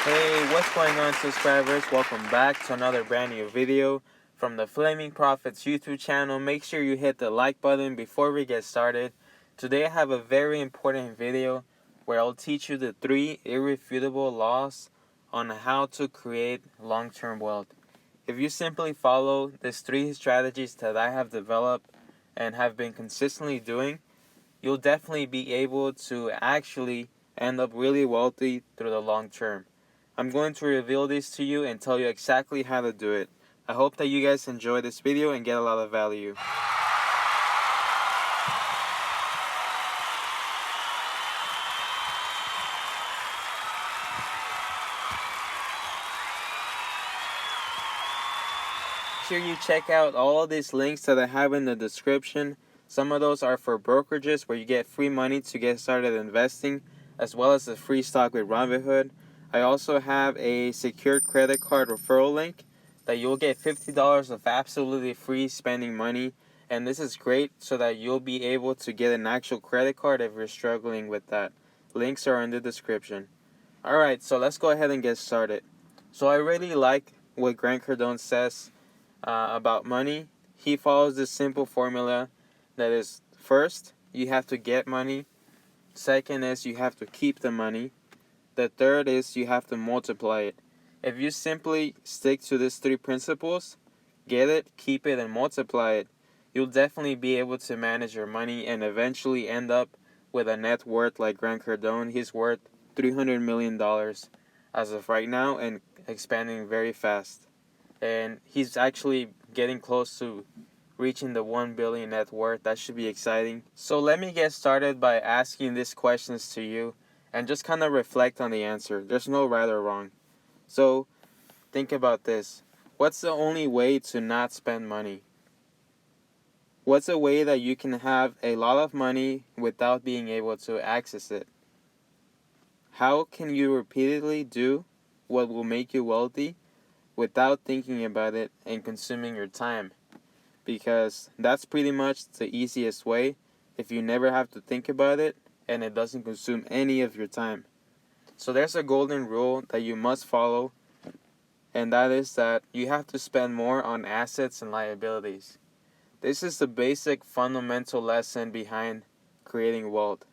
Hey, what's going on, subscribers? Welcome back to another brand new video from the Flaming Prophets YouTube channel. Make sure you hit the like button before we get started. Today I have a very important video where I'll teach you the 3 irrefutable laws on how to create long-term wealth. If you simply follow these 3 strategies that I have developed and have been consistently doing, you'll definitely be able to actually end up really wealthy through the long term. I'm going to reveal this to you and tell you exactly how to do it. I hope that you guys enjoy this video and get a lot of value. Make sure you check out all these links that I have in the description. Some of those are for brokerages where you get free money to get started investing, as well as the free stock with Robinhood. I also have a secured credit card referral link that you'll get $50 of absolutely free spending money. And this is great so that you'll be able to get an actual credit card if you're struggling with that. Links are in the description. Alright, so let's go ahead and get started. So I really like what Grant Cardone says about money. He follows this simple formula that is, first, you have to get money. Second is you have to keep the money. The third is you have to multiply it. If you simply stick to these 3 principles, get it, keep it, and multiply it, you'll definitely be able to manage your money and eventually end up with a net worth like Grant Cardone. He's worth $300 million as of right now and expanding very fast. And he's actually getting close to reaching the 1 billion net worth. That should be exciting. So let me get started by asking these questions to you and just kind of reflect on the answer. There's no right or wrong. So think about this. What's the only way to not spend money? What's a way that you can have a lot of money without being able to access it? How can you repeatedly do what will make you wealthy without thinking about it and consuming your time? Because that's pretty much the easiest way if you never have to think about it and it doesn't consume any of your time. So there's a golden rule that you must follow, and that is that you have to spend more on assets and liabilities. This is the basic fundamental lesson behind creating wealth.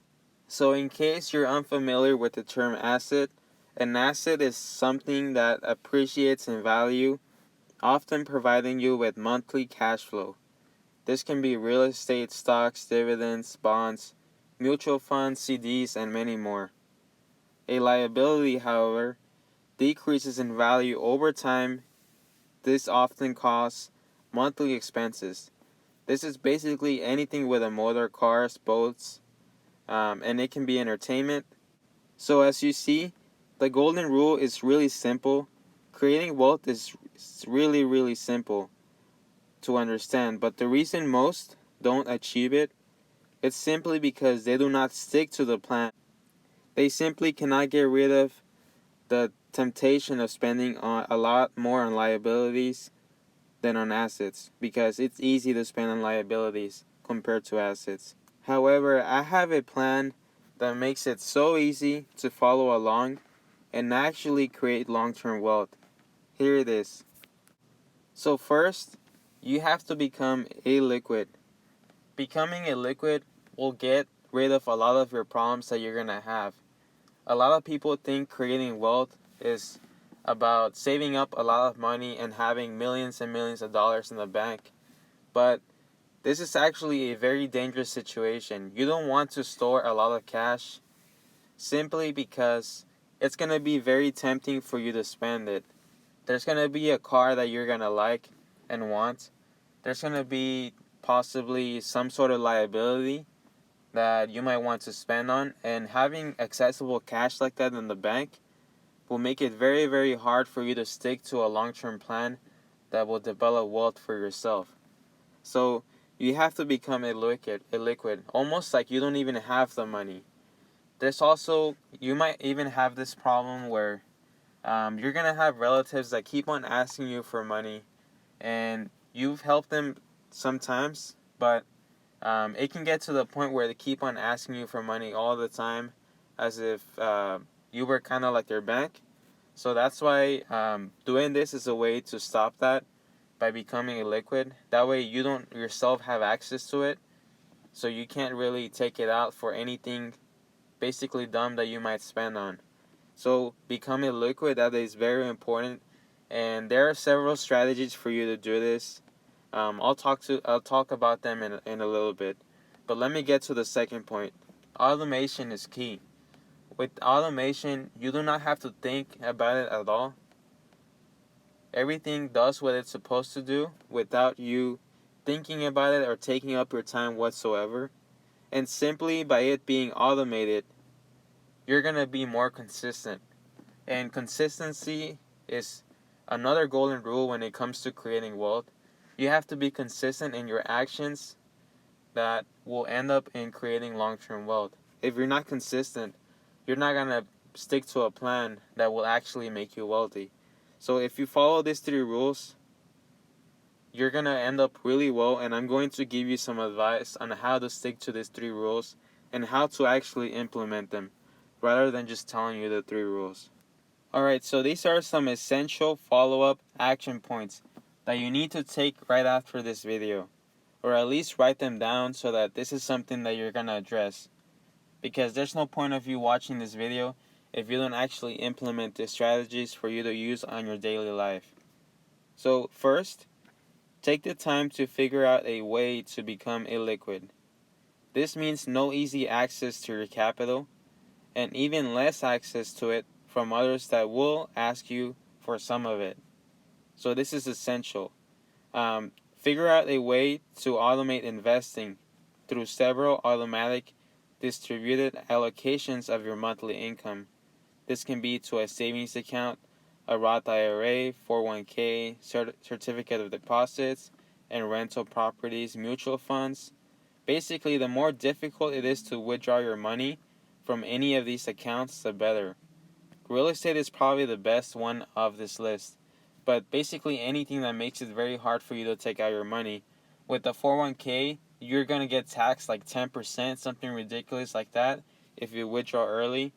So in case you're unfamiliar with the term asset, an asset is something that appreciates in value, often providing you with monthly cash flow. This can be real estate, stocks, dividends, bonds, mutual funds, CDs, and many more. A liability, however, decreases in value over time. This often costs monthly expenses. This is basically anything with a motor, cars, boats, and it can be entertainment. So as you see, the golden rule is really simple. Creating wealth is really, really simple to understand, but the reason most don't achieve it, it's simply because they do not stick to the plan. They simply cannot get rid of the temptation of spending a lot more on liabilities than on assets, because it's easy to spend on liabilities compared to assets. However, I have a plan that makes it so easy to follow along and actually create long-term wealth. Here it is. So first, you have to become a liquid. Becoming a liquid will get rid of a lot of your problems that you're going to have. A lot of people think creating wealth is about saving up a lot of money and having millions and millions of dollars in the bank. But this is actually a very dangerous situation. You don't want to store a lot of cash simply because it's going to be very tempting for you to spend it. There's going to be a car that you're going to like and want. There's going to be possibly some sort of liability that you might want to spend on, and having accessible cash like that in the bank will make it very, very hard for you to stick to a long-term plan that will develop wealth for yourself. So you have to become a liquid, almost like you don't even have the money. There's also, you might even have this problem where you're going to have relatives that keep on asking you for money, and you've helped them sometimes, but it can get to the point where they keep on asking you for money all the time, as if you were kind of like their bank. So that's why doing this is a way to stop that by becoming illiquid. That way you don't yourself have access to it, so you can't really take it out for anything basically dumb that you might spend on. So becoming liquid, that is very important, and there are several strategies for you to do this. I'll talk about them in a little bit, but let me get to the second point. Automation is key. With automation, you do not have to think about it at all. Everything does what it's supposed to do without you thinking about it or taking up your time whatsoever. And simply by it being automated, you're going to be more consistent. And consistency is another golden rule when it comes to creating wealth. You have to be consistent in your actions that will end up in creating long-term wealth. If you're not consistent, you're not going to stick to a plan that will actually make you wealthy. So if you follow these 3 rules, you're going to end up really well, and I'm going to give you some advice on how to stick to these 3 rules and how to actually implement them rather than just telling you the 3 rules. Alright, so these are some essential follow-up action points that you need to take right after this video, or at least write them down so that this is something that you're going to address. Because there's no point of you watching this video if you don't actually implement the strategies for you to use on your daily life. So first, take the time to figure out a way to become illiquid. This means no easy access to your capital, and even less access to it from others that will ask you for some of it. So this is essential. Figure out a way to automate investing through several automatic distributed allocations of your monthly income. This can be to a savings account, a Roth IRA, 401k, certificate of deposits, and rental properties, mutual funds. Basically, the more difficult it is to withdraw your money from any of these accounts, the better. Real estate is probably the best one of this list, but basically anything that makes it very hard for you to take out your money. With the 401k, you're going to get taxed like 10%, something ridiculous like that, if you withdraw early.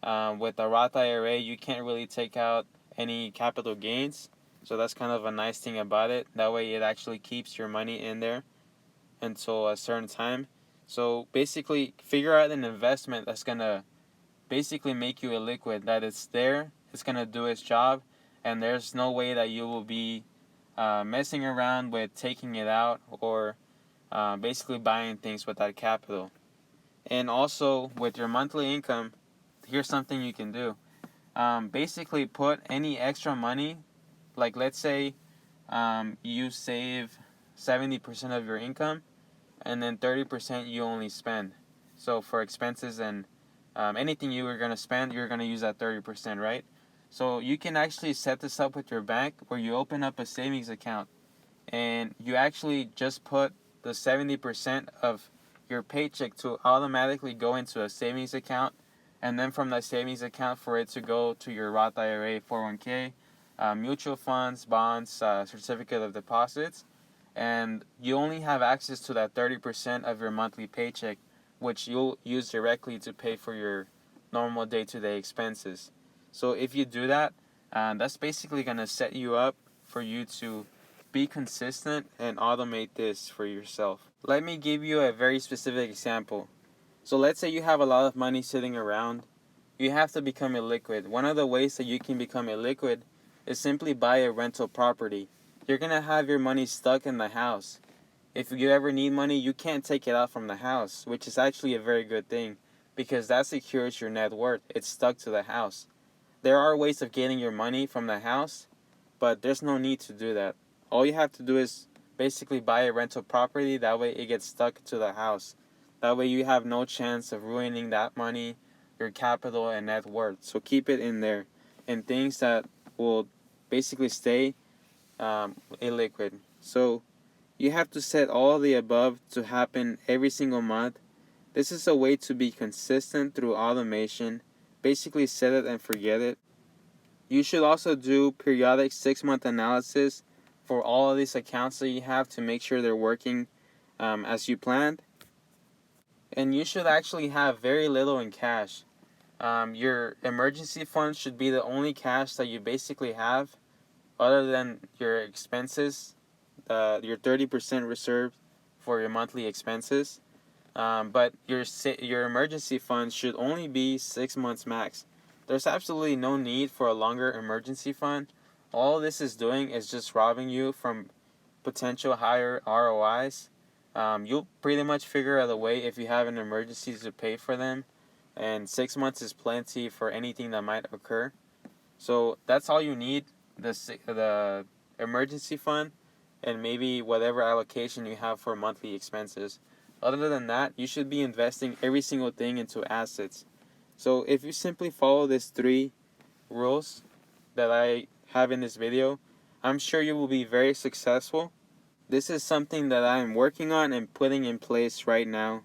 With the Roth IRA, you can't really take out any capital gains, so that's kind of a nice thing about it. That way it actually keeps your money in there until a certain time. So basically, figure out an investment that's going to basically make you illiquid, that it's there, it's going to do its job, and there's no way that you will be messing around with taking it out or basically buying things with that capital. And also, with your monthly income, here's something you can do. Basically, put any extra money, like let's say you save 70% of your income, and then 30% you only spend. So for expenses and anything you were going to spend, you're going to use that 30%, right? So you can actually set this up with your bank where you open up a savings account and you actually just put the 70% of your paycheck to automatically go into a savings account, and then from that savings account for it to go to your Roth IRA, 401k, mutual funds, bonds, certificate of deposits, and you only have access to that 30% of your monthly paycheck, which you'll use directly to pay for your normal day-to-day expenses. So if you do that, that's basically going to set you up for you to be consistent and automate this for yourself. Let me give you a very specific example. So let's say you have a lot of money sitting around. You have to become illiquid. One of the ways that you can become illiquid is simply buy a rental property. You're going to have your money stuck in the house. If you ever need money, you can't take it out from the house, which is actually a very good thing because that secures your net worth. It's stuck to the house. There are ways of getting your money from the house, but there's no need to do that. All you have to do is basically buy a rental property. That way it gets stuck to the house. That way you have no chance of ruining that money, your capital, and net worth. So keep it in there. And things that will basically stay illiquid. So you have to set all of the above to happen every single month. This is a way to be consistent through automation. Basically set it and forget it. You should also do periodic 6-month analysis for all of these accounts that you have to make sure they're working as you planned. And you should actually have very little in cash. Your emergency fund should be the only cash that you basically have, other than your expenses. Your 30% reserved for your monthly expenses. But your emergency fund should only be 6 months max. There's absolutely no need for a longer emergency fund. All this is doing is just robbing you from potential higher ROIs. You'll pretty much figure out a way if you have an emergency to pay for them, and 6 months is plenty for anything that might occur. So that's all you need: the emergency fund, and maybe whatever allocation you have for monthly expenses. Other than that, you should be investing every single thing into assets. So if you simply follow these 3 rules that I have in this video, I'm sure you will be very successful. This is something that I am working on and putting in place right now.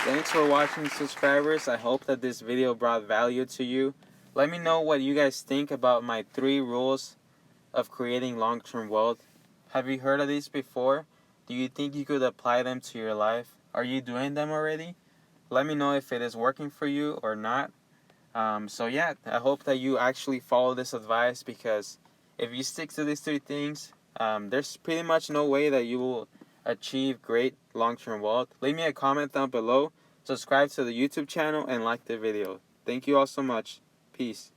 Thanks for watching, subscribers. I hope that this video brought value to you. Let me know what you guys think about my 3 rules of creating long-term wealth. Have you heard of these before? Do you think you could apply them to your life? Are you doing them already? Let me know if it is working for you or not. So yeah, I hope that you actually follow this advice, because if you stick to these 3 things, there's pretty much no way that you will achieve great long-term wealth. Leave me a comment down below, subscribe to the YouTube channel, and like the video. Thank you all so much. Peace.